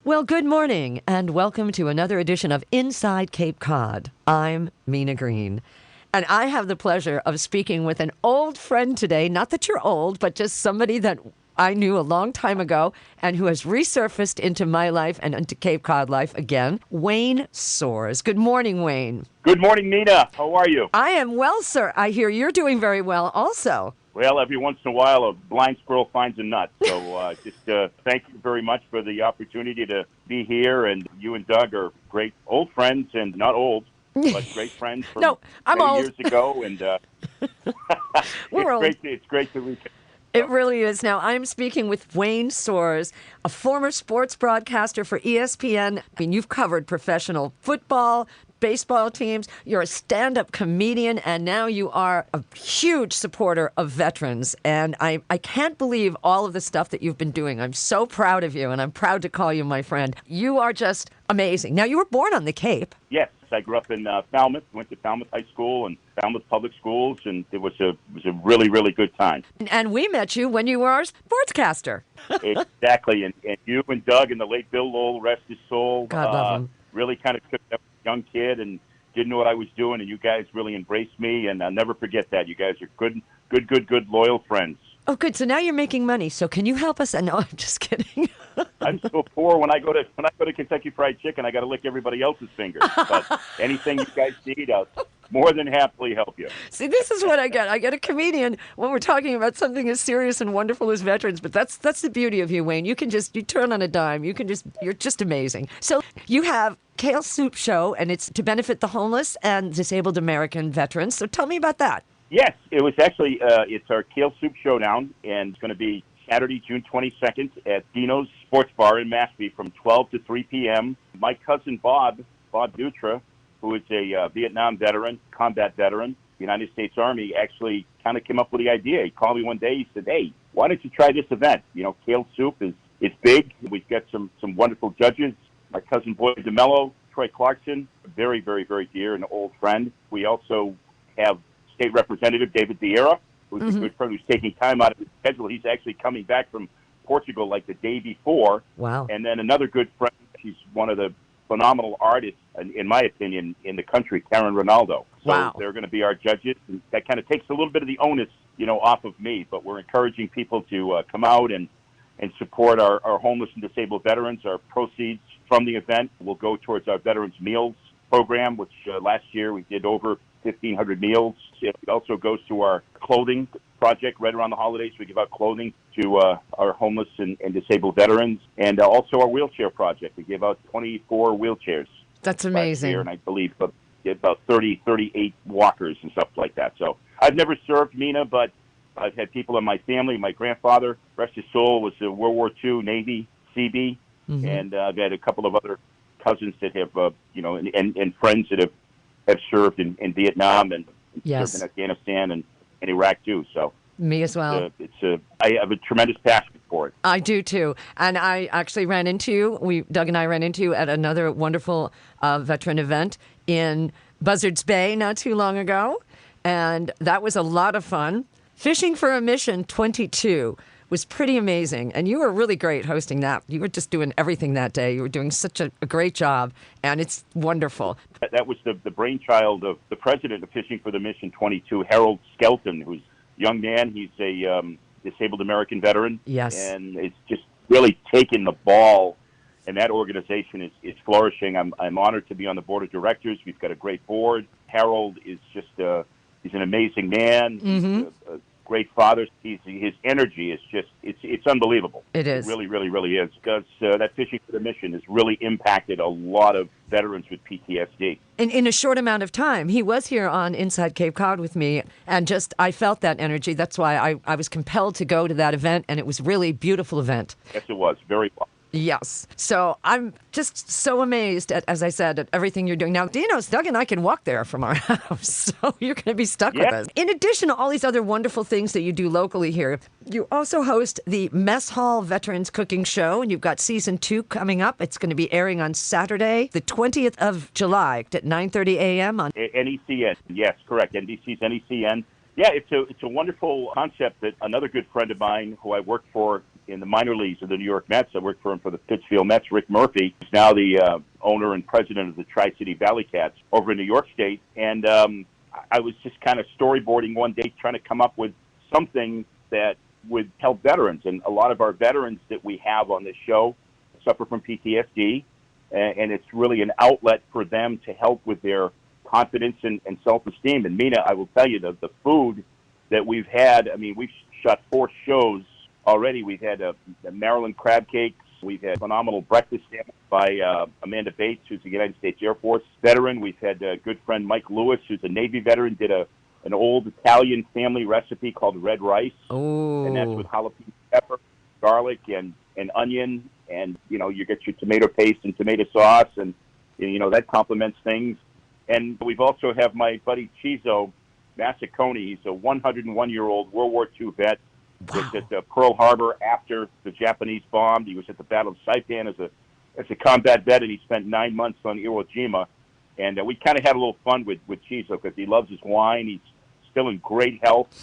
Well, good morning, and welcome to another edition of Inside Cape Cod. I'm Mina Greene, and I have the pleasure of speaking with an old friend today. Not that you're old, but just somebody that I knew a long time ago and who has resurfaced into my life and into Cape Cod life again, Wayne Soares. Good morning, Wayne. Good morning, Mina. How are you? I am well, sir. I hear you're doing very well also. Well, every once in a while, a blind squirrel finds a nut. So thank you very much for the opportunity to be here. And you and Doug are great old friends, and not old, but great friends from No, I'm many old. years ago. And We're old. It's great to reconnect. It really is. Now, I'm speaking with Wayne Soares, a former sports broadcaster for ESPN. I mean, you've covered professional football, baseball teams. You're a stand-up comedian, and now you are a huge supporter of veterans. And I can't believe all of the stuff that you've been doing. I'm so proud of you, and I'm proud to call you my friend. You are just amazing. Now, you were born on the Cape. Yes, I grew up in Falmouth, went to Falmouth High School and Falmouth Public Schools, and it was a really, really good time. And we met you when you were our sportscaster. Exactly, and you and Doug and the late Bill Lowell, rest his soul, God love him. really kind of took that young kid and didn't know what I was doing, and you guys really embraced me, and I'll never forget that. You guys are good, loyal friends. Oh, good. So now you're making money. So can you help us? No, I'm just kidding. I'm so poor. When I go to Kentucky Fried Chicken, I got to lick everybody else's fingers. But anything you guys need, I'll more than happily help you. See, this is what I get. I get a comedian when we're talking about something as serious and wonderful as veterans. But that's the beauty of you, Wayne. You turn on a dime. You're just amazing. So you have Kale Soup Show, and it's to benefit the homeless and disabled American veterans. So tell me about that. Yes, it was actually, it's our Kale Soup Showdown, and it's going to be Saturday, June 22nd at Dino's Sports Bar in Mashpee from 12 to 3 p.m. My cousin Bob Dutra, who is a Vietnam veteran, combat veteran, United States Army, actually kind of came up with the idea. He called me one day. He said, "Hey, why don't you try this event? You know, Kale Soup it's big. We've got some wonderful judges. My cousin Boyd DeMello, Troy Clarkson, a very, very, very dear and old friend. We also have State Representative David Vieira, who's a good friend who's taking time out of his schedule. He's actually coming back from Portugal like the day before. Wow. And then another good friend, she's one of the phenomenal artists, in my opinion, in the country, Karen Ronaldo. So wow. They're going to be our judges. And that kind of takes a little bit of the onus, off of me. But we're encouraging people to come out and support our homeless and disabled veterans. Our proceeds from the event will go towards our Veterans Meals program, which last year we did over 1,500 meals. It also goes to our clothing project right around the holidays. We give out clothing to our homeless and disabled veterans, and also our wheelchair project. We gave out 24 wheelchairs. That's amazing. Last year, and I believe about 38 walkers and stuff like that. So I've never served, Mina, but I've had people in my family. My grandfather, rest his soul, was a World War II Navy Seabee, and I've had a couple of other cousins that have, and friends that have served in Vietnam and yes. served in Afghanistan and Iraq too. So me as well. I have a tremendous passion for it. I do too, and I actually ran into you. Doug and I ran into you at another wonderful veteran event in Buzzards Bay not too long ago, and that was a lot of fun. Fishing for a Mission 22 was pretty amazing, and you were really great hosting that. You were just doing everything that day. You were doing such a great job, and it's wonderful. That was the brainchild of the president of Fishing for the Mission 22, Harold Skelton, who's a young man. He's a disabled American veteran. Yes. And it's just really taken the ball, and that organization is flourishing. I'm honored to be on the board of directors. We've got a great board. Harold is just he's an amazing man. He's a great father. His energy is just, it's unbelievable. It is. It really, really, really is. Because that Fishing for the Mission has really impacted a lot of veterans with PTSD. In a short amount of time. He was here on Inside Cape Cod with me, and I felt that energy. That's why I was compelled to go to that event, and it was really a beautiful event. Yes, it was. Very well. Yes. So I'm just so amazed at, as I said, at everything you're doing. Now, Dino's, Doug and I can walk there from our house, so you're going to be stuck with us. In addition to all these other wonderful things that you do locally here, you also host the Mess Hall Veterans Cooking Show, and you've got season 2 coming up. It's going to be airing on Saturday, the 20th of July at 9:30 a.m. on NECN. Yes, correct. NBC's NECN. Yeah, it's a wonderful concept that another good friend of mine who I worked for in the minor leagues of the New York Mets. I worked for him for the Pittsfield Mets. Rick Murphy is now the owner and president of the Tri-City Valley Cats over in New York State. And I was just kind of storyboarding one day, trying to come up with something that would help veterans. And a lot of our veterans that we have on this show suffer from PTSD, and it's really an outlet for them to help with their confidence and self-esteem. And Mina, I will tell you, the food that we've had, I mean, we've shot 4 shows already. We've had the Maryland crab cakes. We've had phenomenal breakfast sandwich by Amanda Bates, who's a United States Air Force veteran. We've had a good friend, Mike Lewis, who's a Navy veteran, did an old Italian family recipe called red rice. Oh. And that's with jalapeno pepper, garlic, and onion. And, you get your tomato paste and tomato sauce, and, that complements things. And we've also have my buddy Chizo Massaconi. He's a 101-year-old World War II vet. Wow. Was at Pearl Harbor after the Japanese bombed. He was at the Battle of Saipan as a combat vet, and he spent 9 months on Iwo Jima. And we kind of had a little fun with Chizo because he loves his wine. He's still in great health.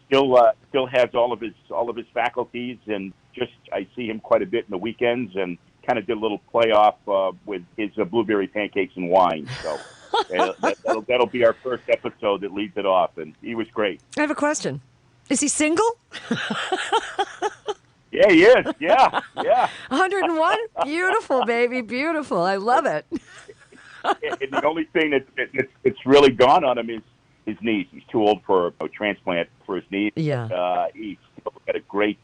Still has all of his faculties, and just I see him quite a bit in the weekends, and kind of did a little playoff with his blueberry pancakes and wine. So that'll be our first episode that leads it off, and he was great. I have a question. Is he single? Yeah, he is. Yeah. 101? Beautiful, baby. Beautiful. I love it. And the only thing that's really gone on him is his knees. He's too old for a transplant for his knees. Yeah. He's got a great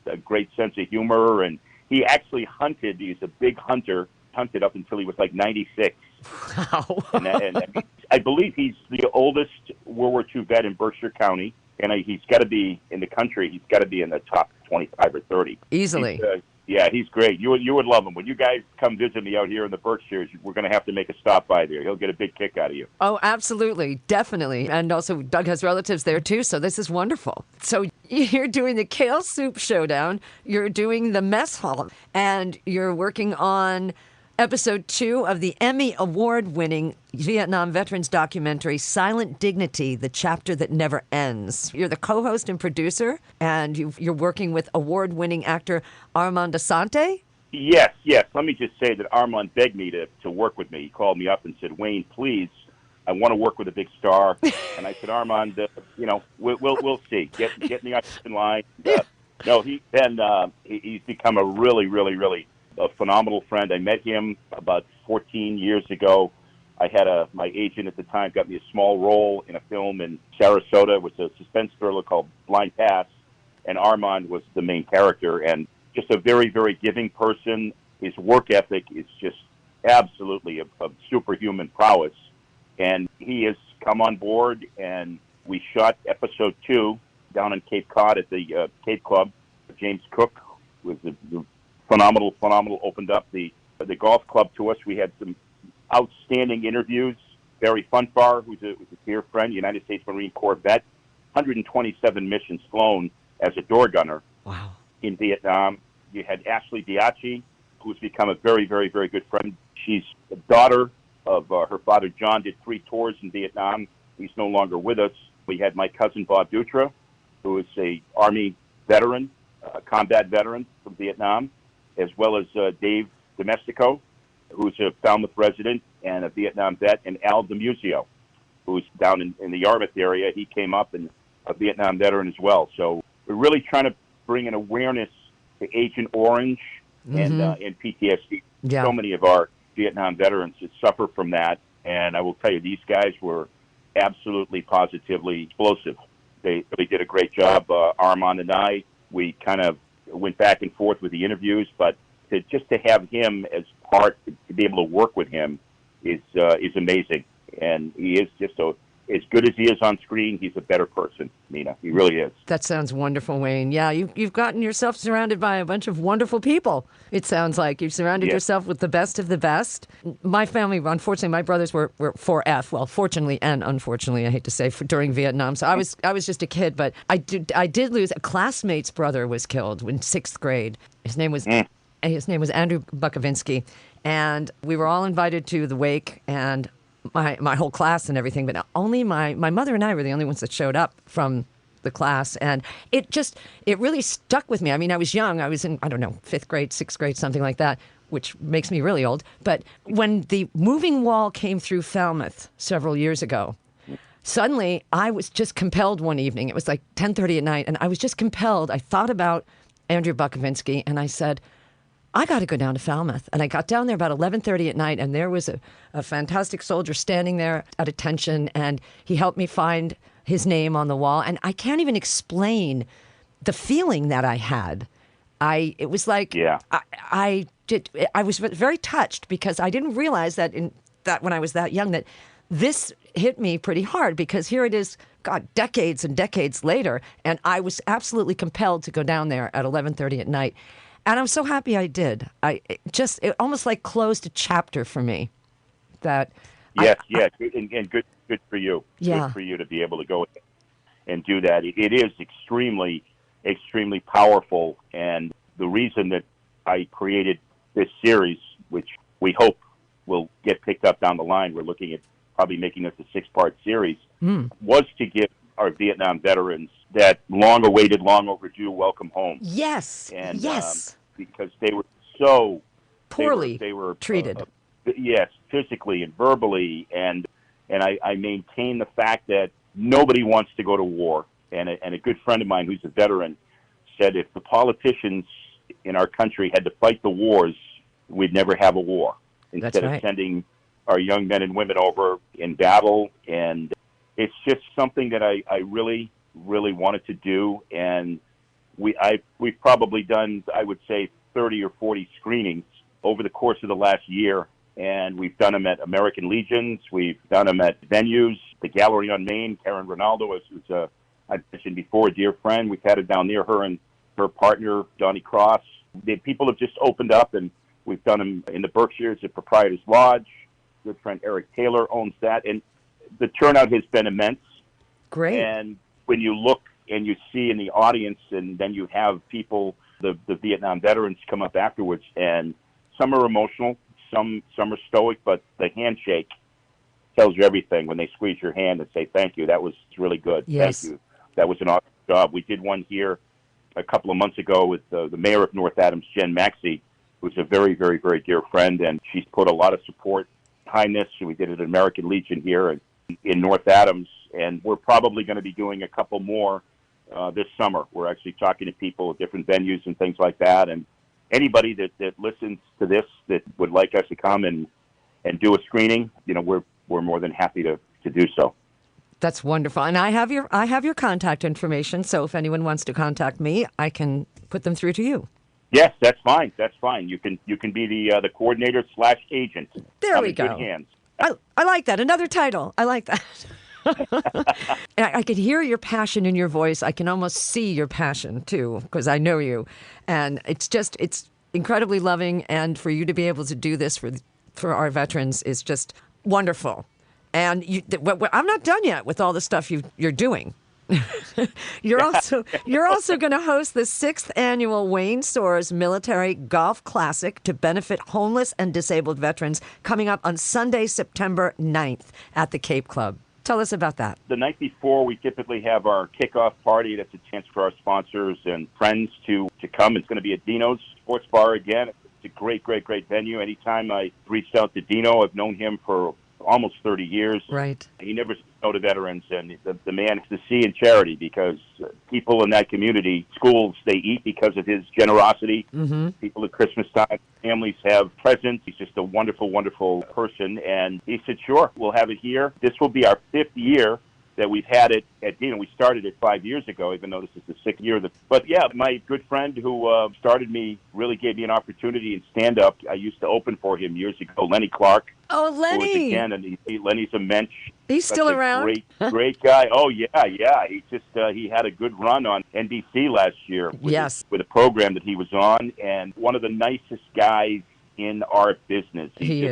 sense of humor, and he actually hunted. He's a big hunter. Hunted up until he was like 96. Wow. and I believe he's the oldest World War II vet in Berkshire County, and he's got to be in the country. He's got to be in the top 25 or 30 easily. He's great. You would love him. When you guys come visit me out here in the Berkshires, we're going to have to make a stop by there. He'll get a big kick out of you. Oh, absolutely. Definitely. And also, Doug has relatives there, too, so this is wonderful. So you're doing the Kale Soup Showdown, you're doing the Mess Hall, and you're working on Episode 2 of the Emmy Award-winning Vietnam veterans documentary, Silent Dignity, The Chapter That Never Ends. You're the co-host and producer, and you're working with award-winning actor Armand Asante? Yes. Let me just say that Armand begged me to work with me. He called me up and said, "Wayne, please, I want to work with a big star." And I said, "Armand, we'll see. Get me in line." No, he's become a really, really, really a phenomenal friend. I met him about 14 years ago. I had my agent at the time got me a small role in a film in Sarasota. It was a suspense thriller called Blind Pass, and Armand was the main character, and just a very, very giving person. His work ethic is just absolutely of superhuman prowess, and he has come on board, and we shot Episode 2 down in Cape Cod at the Cape Club. James Cook was the phenomenal, opened up the golf club to us. We had some outstanding interviews. Barry Funfar, who's a dear friend, United States Marine Corps vet, 127 missions flown as a door gunner. Wow. In Vietnam. You had Ashley Diachi, who's become a very, very, very good friend. She's the daughter of her father, John, did 3 tours in Vietnam. He's no longer with us. We had my cousin, Bob Dutra, who is a Army veteran, combat veteran from Vietnam, as well as Dave Domestico, who's a Falmouth resident and a Vietnam vet, and Al DeMusio, who's down in the Yarmouth area. He came up and a Vietnam veteran as well. So we're really trying to bring an awareness to Agent Orange and PTSD. Yeah. So many of our Vietnam veterans that suffer from that, and I will tell you, these guys were absolutely, positively explosive. They really did a great job. Armand and I, we kind of went back and forth with the interviews, but just to have him as part, to be able to work with him is amazing. And he is just as good as he is on screen, he's a better person, Mina. He really is. That sounds wonderful, Wayne. Yeah, you've gotten yourself surrounded by a bunch of wonderful people. It sounds like you've surrounded yourself with the best of the best. My family, unfortunately, my brothers were 4F. Well, fortunately and unfortunately, I hate to say, during Vietnam. So I was just a kid, but I did lose a classmate's brother was killed in 6th grade. His name was Andrew Bukovinsky, and we were all invited to the wake, and my whole class and everything, but only my mother and I were the only ones that showed up from the class. And it really stuck with me. I mean, I was young. I was in, I don't know, 5th grade, 6th grade, something like that, which makes me really old. But when the moving wall came through Falmouth several years ago, suddenly I was just compelled one evening. It was like 10:30 at night, and I was just compelled. I thought about Andrew Bukovinsky, and I said, I got to go down to Falmouth. And I got down there about 11:30 at night, and there was a fantastic soldier standing there at attention, and he helped me find his name on the wall. And I can't even explain the feeling that I had. It was like, Yeah. I was very touched because I didn't realize that when I was that young that this hit me pretty hard, because here it is, God, decades and decades later, and I was absolutely compelled to go down there at 11:30 at night. And I'm so happy I did. It almost like closed a chapter for me. That Yes, and good for you. Yeah. Good for you to be able to go and do that. It is extremely, extremely powerful. And the reason that I created this series, which we hope will get picked up down the line, we're looking at probably making this a 6-part series, was to give our Vietnam veterans that long-awaited, long-overdue welcome home. Yes, And, yes. Because they were so Poorly they were treated. Yes, physically and verbally, and I maintain the fact that nobody wants to go to war. And a good friend of mine who's a veteran said if the politicians in our country had to fight the wars, we'd never have a war. Instead of sending our young men and women over in battle. And it's just something that I really, really wanted to do. And we've probably done, I would say, 30 or 40 screenings over the course of the last year. And we've done them at American Legions. We've done them at venues. The Gallery on Main, Karen Ronaldo, is I mentioned before, a dear friend. We've had it down near her and her partner, Donnie Cross. People have just opened up, and we've done them in the Berkshires at Proprietors Lodge. Good friend Eric Taylor owns that. And the turnout has been immense. Great. And when you look and you see in the audience, and then you have people, the Vietnam veterans come up afterwards, and some are emotional, some are stoic, but the handshake tells you everything when they squeeze your hand and say, thank you, that was really good. Yes. Thank you. That was an awesome job. We did one here a couple of months ago with the mayor of North Adams, Jen Maxey, who's a very, very, very dear friend, and she's put a lot of support behind this. We did it at American Legion here in North Adams, and we're probably going to be doing a couple more this summer. We're actually talking to people at different venues and things like that, and anybody that listens to this that would like us to come and do a screening, we're more than happy to do so. That's wonderful. And I have your contact information, so if anyone wants to contact me, I can put them through to you. Yes, that's fine. That's fine. You can be the coordinator / agent. There we in go. Good hands. I like that. Another title. I like that. I can hear your passion in your voice. I can almost see your passion too, because I know you. And it's incredibly loving. And for you to be able to do this for our veterans is just wonderful. And I'm not done yet with all the stuff you're doing. You're also going to host the 6th annual Wayne Soares Military Golf Classic to benefit homeless and disabled veterans, coming up on Sunday, September 9th at the Cape Club. Tell us about that. The night before, we typically have our kickoff party. That's a chance for our sponsors and friends to come. It's going to be at Dino's Sports Bar again. It's a great, great, great venue. Anytime I reached out to Dino, I've known him for almost 30 years. Right. He never said no to veterans, and the man is to see in charity, because people in that community, schools, they eat because of his generosity. Mm-hmm. People at Christmas time, families have presents. He's just a wonderful, wonderful person, and he said, sure, we'll have it here. This will be our 5th year that we've had it at Dino. We started it 5 years ago, even though this is the 6th year. But yeah, my good friend who started me really gave me an opportunity in stand-up. I used to open for him years ago, Lenny Clark. Oh, Lenny! And Lenny's a mensch. He's still around. Great guy. Oh yeah. He just he had a good run on NBC last year. With a program that he was on, and one of the nicest guys in our business. He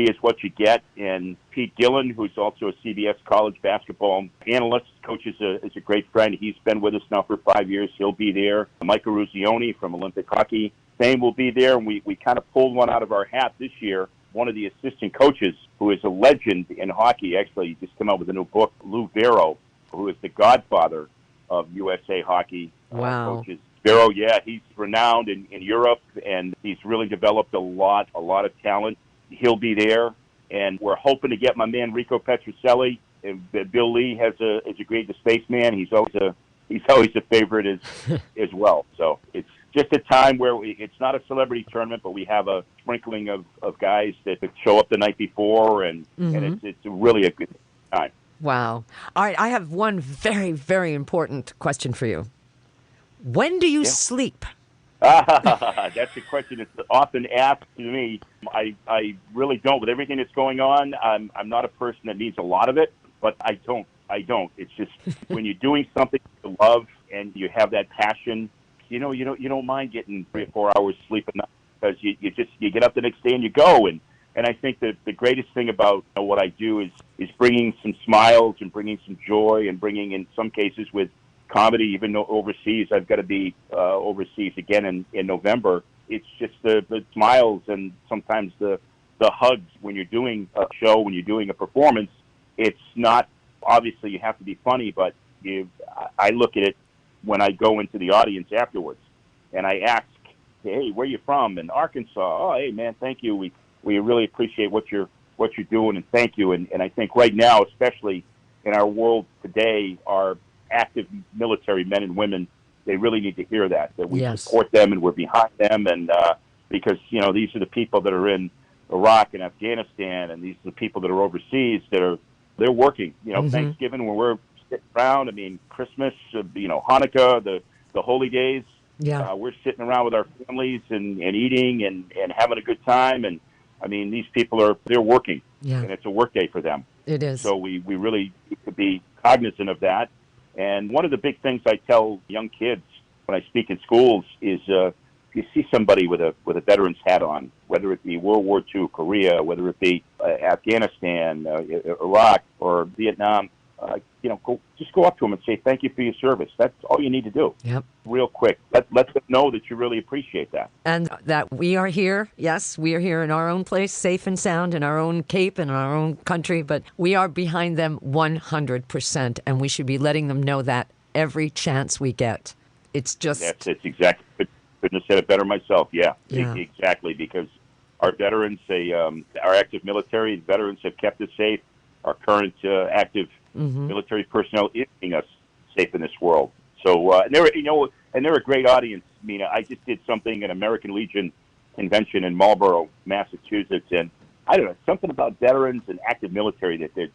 is what you get. And Pete Gillen, who's also a CBS college basketball analyst, coach, is a great friend. He's been with us now for 5 years. He'll be there. Mike Ruzioni from Olympic Hockey fame will be there. And we kind of pulled one out of our hat this year. One of the assistant coaches, who is a legend in hockey, actually just came out with a new book, Lou Vero, who is the godfather of USA Hockey Wow. coaches. Vero, yeah, he's renowned in Europe, and he's really developed a lot of talent. He'll be there, and we're hoping to get my man Rico Petrocelli. And Bill Lee is a great spaceman. He's always a favorite as well. So it's just a time where it's not a celebrity tournament, but we have a sprinkling of guys that show up the night before, and it's really a good time. Wow. All right, I have one very, very important question for you. When do you sleep? That's a question that's often asked to me. I really don't. With everything that's going on, I'm not a person that needs a lot of it, but I don't. It's just when you're doing something you love and you have that passion, you don't mind getting 3 or 4 hours sleep a night, because you get up the next day and you go. And I think that the greatest thing about what I do is bringing some smiles and bringing some joy, and bringing, in some cases, with comedy, even though overseas. I've got to be overseas again in November. It's just the smiles and sometimes the hugs when you're doing a show, when you're doing a performance. It's not, obviously you have to be funny, but I look at it when I go into the audience afterwards, and I ask, hey, where you from? In Arkansas. Oh, hey man, thank you. We really appreciate what you're doing, and thank you. And I think right now, especially in our world today, our active military men and women, they really need to hear that we support them and we're behind them, and because these are the people that are in Iraq and Afghanistan, and these are the people that are overseas they're working. Thanksgiving, when we're sitting around, Christmas, Hanukkah, the holy days, we're sitting around with our families and eating and having a good time, and these people they're working, and it's a work day for them. It is. So we really need to be cognizant of that. And one of the big things I tell young kids when I speak in schools is, if you see somebody with a veteran's hat on, whether it be World War II, Korea, whether it be Afghanistan, Iraq, or Vietnam, just go up to them and say, thank you for your service. That's all you need to do. Yep. Real quick. Let them know that you really appreciate that. And that we are here. Yes, we are here in our own place, safe and sound, in our own cape, in our own country, but we are behind them 100%, and we should be letting them know that every chance we get. It's just... That's exactly. Couldn't have said it better myself. Yeah. Exactly, because our veterans, our active military veterans have kept us safe. Our current active military personnel is keeping us safe in this world. So, and they're a great audience, Mina. I just did something at American Legion convention in Marlborough, Massachusetts, and I don't know, something about veterans and active military that they're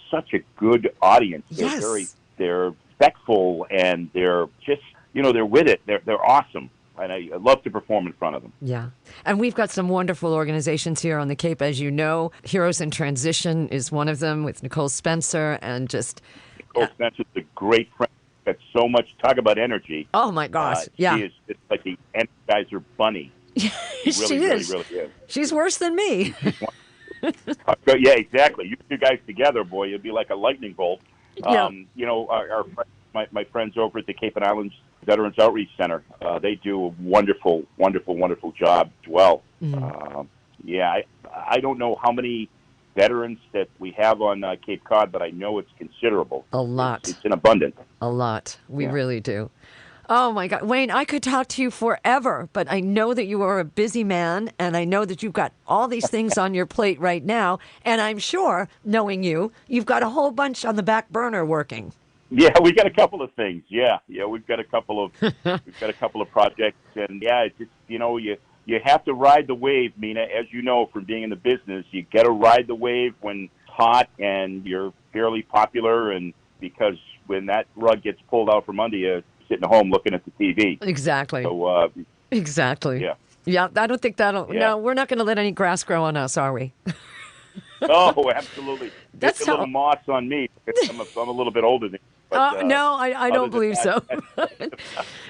such a good audience. Yes. They're respectful, and they're just, they're with it. They're awesome. And I love to perform in front of them. Yeah. And we've got some wonderful organizations here on the Cape, as you know. Heroes in Transition is one of them, with Nicole Spencer, and just... Nicole Spencer's a great friend. Got so much, talk about energy. Oh, my gosh. She is just like the Energizer Bunny. She is. Really is. She's worse than me. Yeah, exactly. You two guys together, boy, you'd be like a lightning bolt. Yeah. My friends over at the Cape and Islands Veterans Outreach Center, they do a wonderful, wonderful, wonderful job as well. I don't know how many veterans that we have on Cape Cod, but I know it's considerable. A lot. It's in abundance. A lot. We really do. Oh, my God. Wayne, I could talk to you forever, but I know that you are a busy man, and I know that you've got all these things on your plate right now, and I'm sure, knowing you've got a whole bunch on the back burner working. Yeah, we got a couple of things. Yeah, we've got a couple of projects, and it's just you have to ride the wave, Mina. As you know from being in the business, you got to ride the wave when it's hot and you're fairly popular, and because when that rug gets pulled out from under you, sitting at home looking at the TV. Exactly. So exactly. Yeah. Yeah, I don't think that'll. Yeah. No, we're not going to let any grass grow on us, are we? Oh, absolutely. That's a little moss on me. I'm a little bit older than you. But, no, I don't believe so.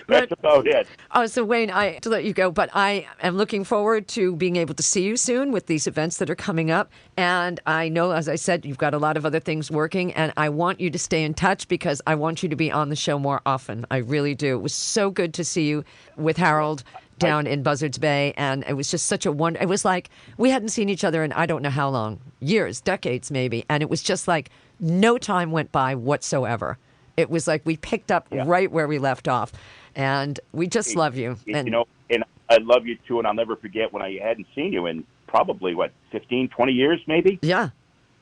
That's about it. Oh, so Wayne, to let you go, but I am looking forward to being able to see you soon with these events that are coming up. And I know, as I said, you've got a lot of other things working, and I want you to stay in touch because I want you to be on the show more often. I really do. It was so good to see you with Harold down in Buzzards Bay, and it was just such a it was like we hadn't seen each other in I don't know how long, years, decades maybe, and it was just like no time went by whatsoever. It was like we picked up right where we left off. And we just love you. And, and I love you too. And I'll never forget when I hadn't seen you in probably, 15, 20 years maybe? Yeah.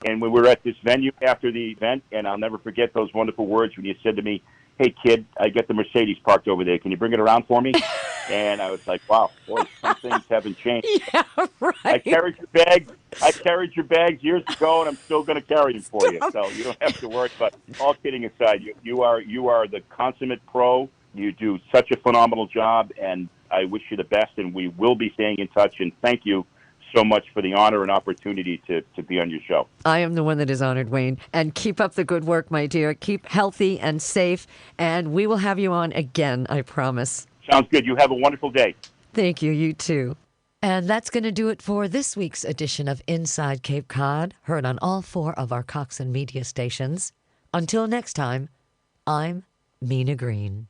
And we were at this venue after the event, and I'll never forget those wonderful words when you said to me, "Hey, kid, I got the Mercedes parked over there. Can you bring it around for me?" And I was like, wow, boy, some things haven't changed. Yeah, right. I carried your bags years ago, and I'm still going to carry them for you. So you don't have to worry. But all kidding aside, you are the consummate pro. You do such a phenomenal job, and I wish you the best, and we will be staying in touch. And thank you so much for the honor and opportunity to be on your show. I am the one that is honored, Wayne. And keep up the good work, my dear. Keep healthy and safe, and we will have you on again, I promise. Sounds good. You have a wonderful day. Thank you. You too. And that's going to do it for this week's edition of Inside Cape Cod, heard on all 4 of our Coxswain Media Stations. Until next time, I'm Mina Greene.